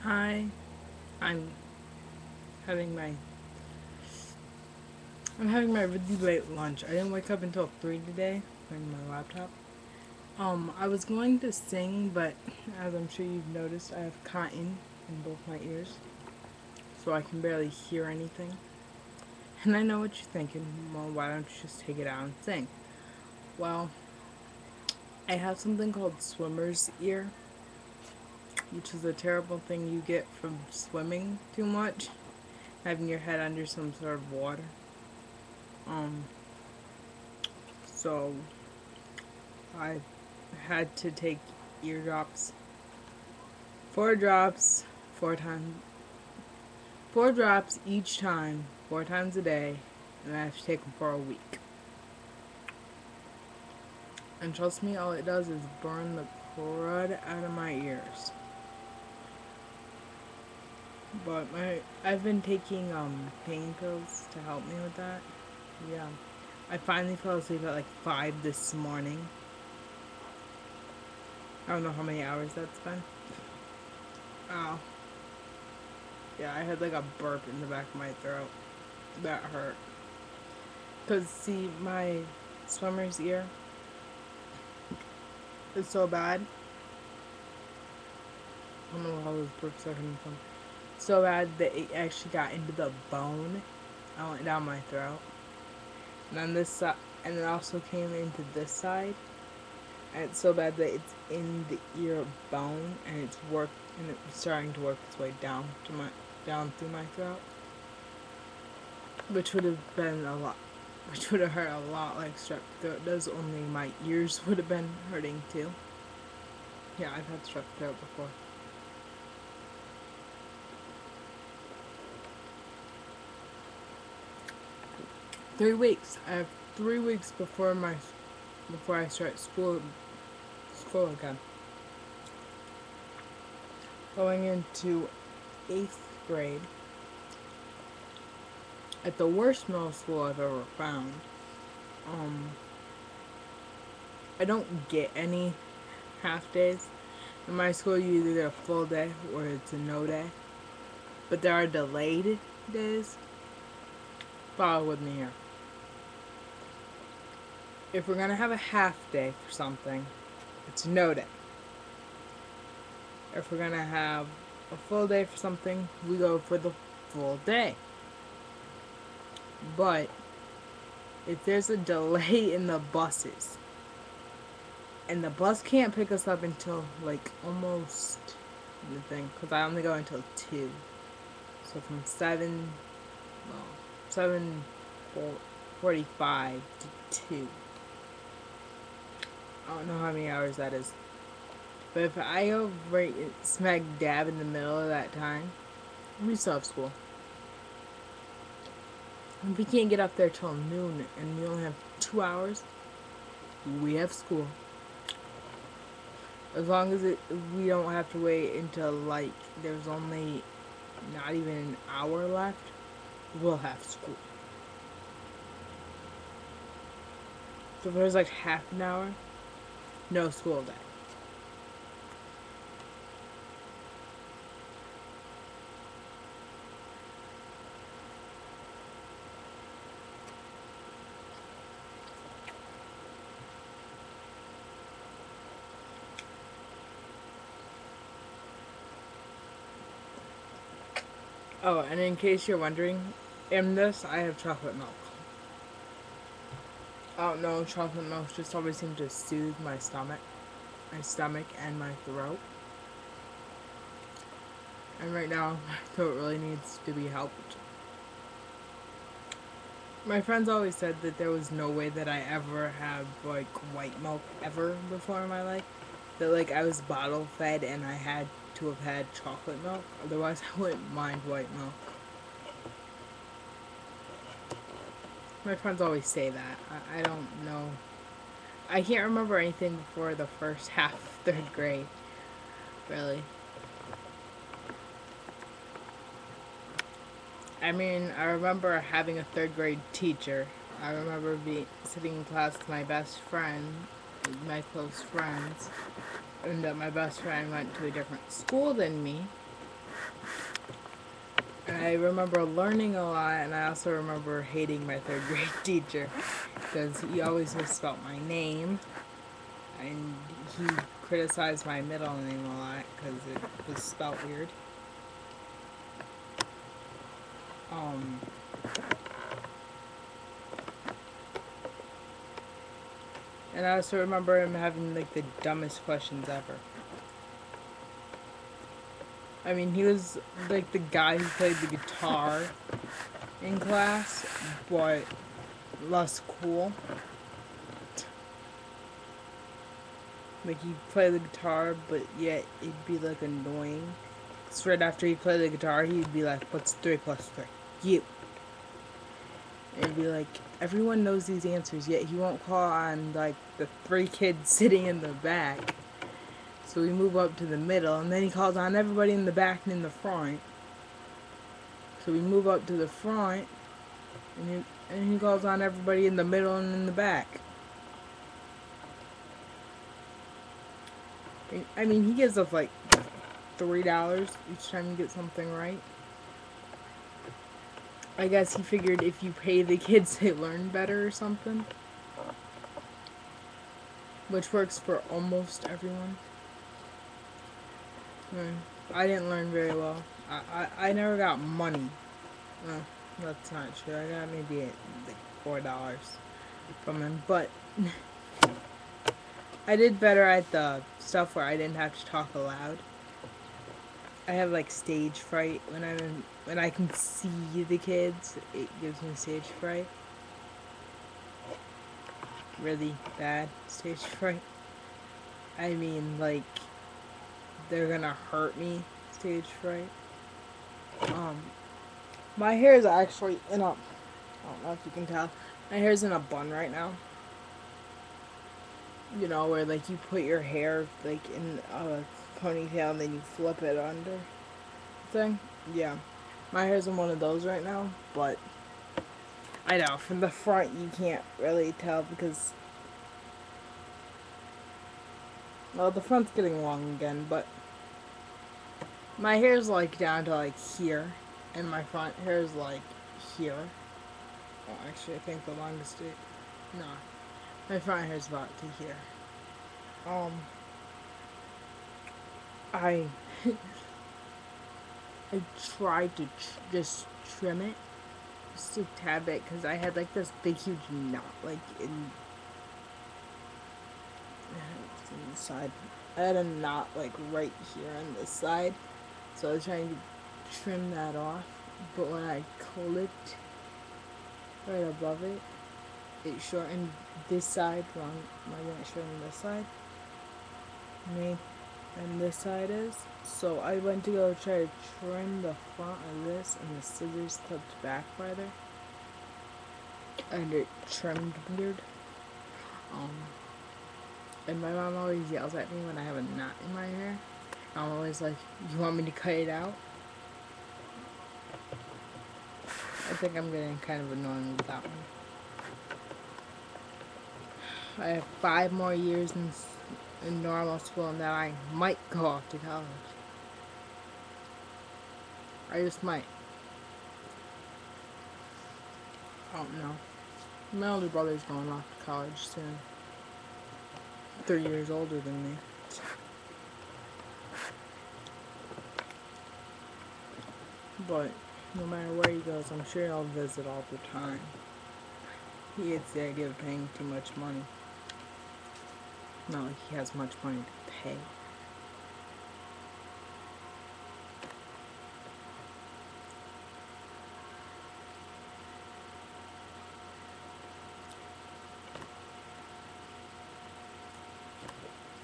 Hi, I'm having my I'm having my really late lunch. I didn't wake up until 3 today on my laptop. I was going to sing, but as I'm sure you've noticed, I have cotton in both my ears, so I can barely hear anything. And I know what you're thinking. Well, why don't you just take it out and sing? Well, I have something called swimmer's ear, which is a terrible thing you get from swimming too much, having your head under some sort of water. Um, so I had to take eardrops. 4 drops, 4 times. 4 drops each time, 4 times a day, and I have to take them for a week. And trust me, all it does is burn the crud out of my ears. But I've been taking pain pills to help me with that. Yeah. I finally fell asleep at like 5 this morning. I don't know how many hours that's been. Oh. Yeah, I had like a burp in the back of my throat. That hurt. Because, see, my swimmer's ear is so bad. I don't know how those burps are coming from. So bad that it actually got into the bone. I went down my throat. And then this side, and it also came into this side. And it's so bad that it's in the ear bone, and it's starting to work its way down through my throat. Which would have been a lot, which would have hurt a lot like strep throat does, only my ears would have been hurting too. Yeah, I've had strep throat before. 3 weeks. I have 3 weeks before I start school again. Going into 8th grade at the worst middle school I've ever found. Um, I don't get any half days. In my school, you either get a full day or it's a no day. But there are delayed days. Follow with me here. If we're gonna have a half day for something, it's a no day. If we're gonna have a full day for something, we go for the full day. But if there's a delay in the buses, and the bus can't pick us up until like almost the thing, because I only go until 2. So from 7, well, 7:45 to 2. I don't know how many hours that is. But if I go right smack dab in the middle of that time, we still have school. If we can't get up there till noon and we only have 2 hours, we have school. As long as we don't have to wait until like there's only not even an hour left, we'll have school. So if there's like half an hour, no school day. Oh, and in case you're wondering, in this I have chocolate milk. I don't know, chocolate milk just always seemed to soothe my stomach and my throat. And right now, my throat really needs to be helped. My friends always said that there was no way that I ever had like white milk ever before in my life. That like I was bottle fed and I had to have had chocolate milk. Otherwise, I wouldn't mind white milk. My friends always say that. I don't know. I can't remember anything before the first half of 3rd grade, really. I mean, I remember having a 3rd grade teacher. I remember sitting in class with my best friend, my close friends, and that my best friend went to a different school than me. I remember learning a lot, and I also remember hating my third grade teacher because he always misspelled my name, and he criticized my middle name a lot because it was spelled weird. Um, and I also remember him having like the dumbest questions ever. I mean, he was like the guy who played the guitar in class, but less cool. Like he'd play the guitar, but yet it'd be like annoying. Cause right after he'd play the guitar, he'd be like, "What's 3 plus 3?" You. And it'd be like, everyone knows these answers, yet he won't call on like the 3 kids sitting in the back. So we move up to the middle, and then he calls on everybody in the back and in the front. So we move up to the front, and he calls on everybody in the middle and in the back. I mean, he gives us like $3 each time you get something right. I guess he figured if you pay the kids, they learn better or something. Which works for almost everyone. I didn't learn very well. I never got money. That's not true. I got maybe like $4 from him. But I did better at the stuff where I didn't have to talk aloud. I have like stage fright when I can see the kids. It gives me stage fright. Really bad stage fright. I mean, like they're gonna hurt me. Stage fright. My hair is actually in a. I don't know if you can tell. My hair's in a bun right now. You know, where like you put your hair like in a ponytail and then you flip it under thing. Yeah, my hair's in one of those right now, but I know from the front you can't really tell because well, the front's getting long again, but my hair's like down to like here, and my front hair's like here. Oh, actually, I think the longest it. No, my front hair's about to here. Um, I I tried to just trim it just a tad bit because I had like this big huge knot like in the side. I had a knot like right here on this side, so I was trying to trim that off. But when I clipped right above it, it shortened this side wrong. I didn't shorten this side. Me and this side is. So I went to go try to trim the front of this, and the scissors clipped back farther, and it trimmed weird. Um, and my mom always yells at me when I have a knot in my hair. I'm always like, "You want me to cut it out?" I think I'm getting kind of annoying with that one. I have 5 more years in normal school, and then I might go off to college. I just might. I don't know. My older brother's going off to college soon. 3 years older than me. But no matter where he goes, I'm sure he'll visit all the time. He hates the idea of paying too much money. Not like he has much money to pay.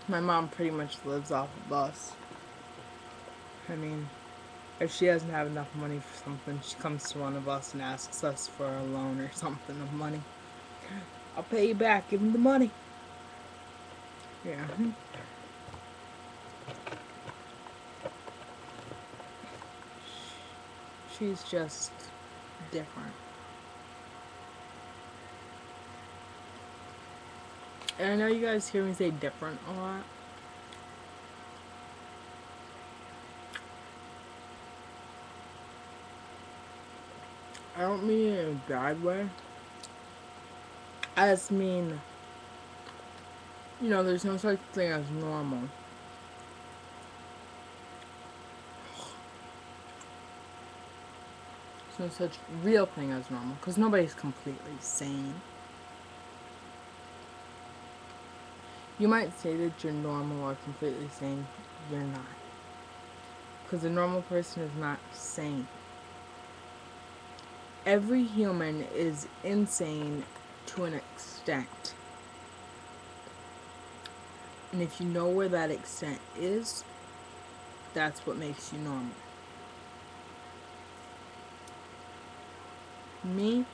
My mom pretty much lives off of us. I mean, if she doesn't have enough money for something, she comes to one of us and asks us for a loan or something of money. I'll pay you back. Give him the money. Yeah. She's just different. And I know you guys hear me say different a lot. I don't mean it in a bad way. I just mean, there's no such thing as normal. There's no such real thing as normal, because nobody's completely sane. You might say that you're normal or completely sane. You're not. Because a normal person is not sane. Every human is insane to an extent. And if you know where that extent is, that's what makes you normal. Me,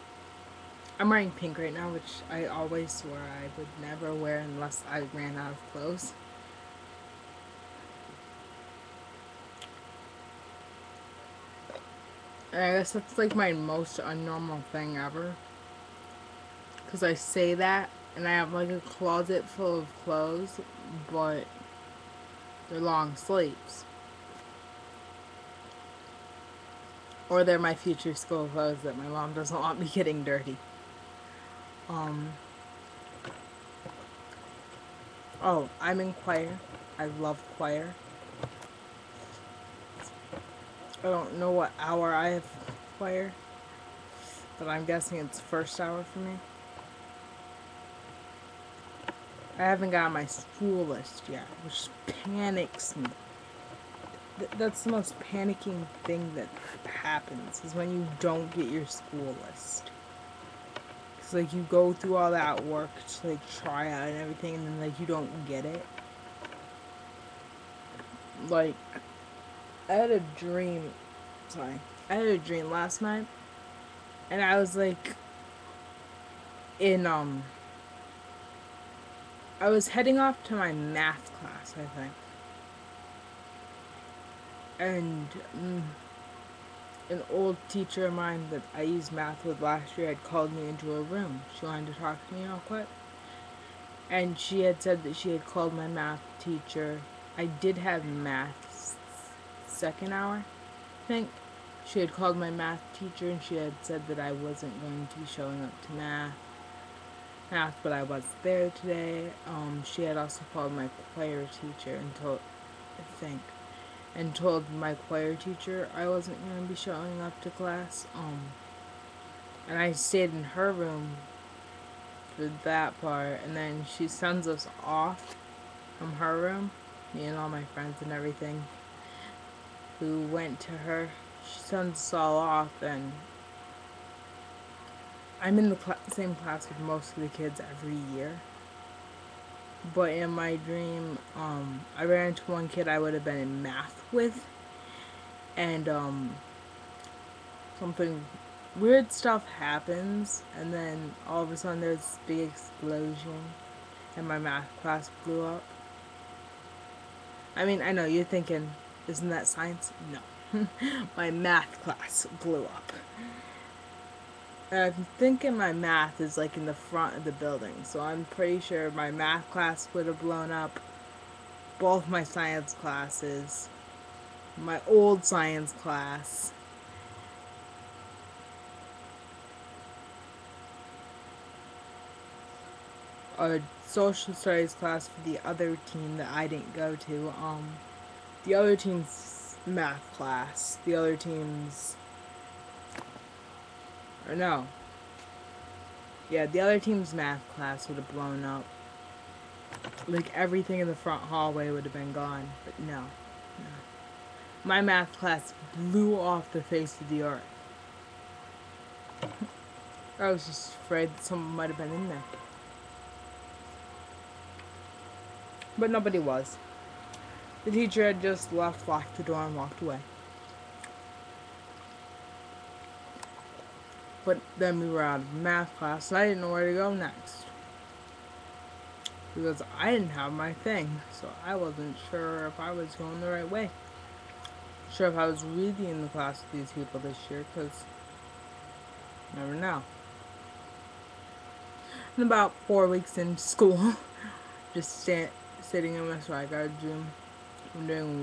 I'm wearing pink right now, which I always swore I would never wear unless I ran out of clothes. And I guess that's like my most unnormal thing ever. Because I say that, and I have like a closet full of clothes, but they're long sleeves. Or they're my future school clothes that my mom doesn't want me getting dirty. Oh, I'm in choir. I love choir. I don't know what hour I have choir, but I'm guessing it's first hour for me. I haven't got my school list yet, which panics me. That's the most panicking thing that happens, is when you don't get your school list. It's like you go through all that work to like try out and everything, and then like you don't get it. Like, I had a dream. Sorry. I had a dream last night, and I was like in I was heading off to my math class, I think. And an old teacher of mine that I used math with last year had called me into her room. She wanted to talk to me real quick. And she had said that she had called my math teacher. I did have math second hour, I think. She had called my math teacher and she had said that I wasn't going to be showing up to math, but I was there today. She had also called my choir teacher and told my choir teacher I wasn't going to be showing up to class. And I stayed in her room for that part, and then she sends us off from her room, me and all my friends and everything who went to her. She sends us all off, and I'm in the same class with most of the kids every year. But in my dream, I ran into one kid I would have been in math with, and something weird stuff happens, and then all of a sudden there's this big explosion, and my math class blew up. I mean, I know you're thinking, isn't that science? No. My math class blew up. I'm thinking my math is like in the front of the building, so I'm pretty sure my math class would have blown up, both my science classes, my old science class, a social studies class for the other team that I didn't go to, the other team's math class, the other team's, or no, yeah, the other team's math class would have blown up. Like, everything in the front hallway would have been gone, but no. My math class blew off the face of the earth. I was just afraid that someone might have been in there. But nobody was. The teacher had just left, locked the door, and walked away. But then we were out of math class, and I didn't know where to go next. Because I didn't have my thing, so I wasn't sure if I was going the right way. Sure if I was really in the class with these people this year, because you never know. And about 4 weeks in school, just sitting in my swag guard room, I'm doing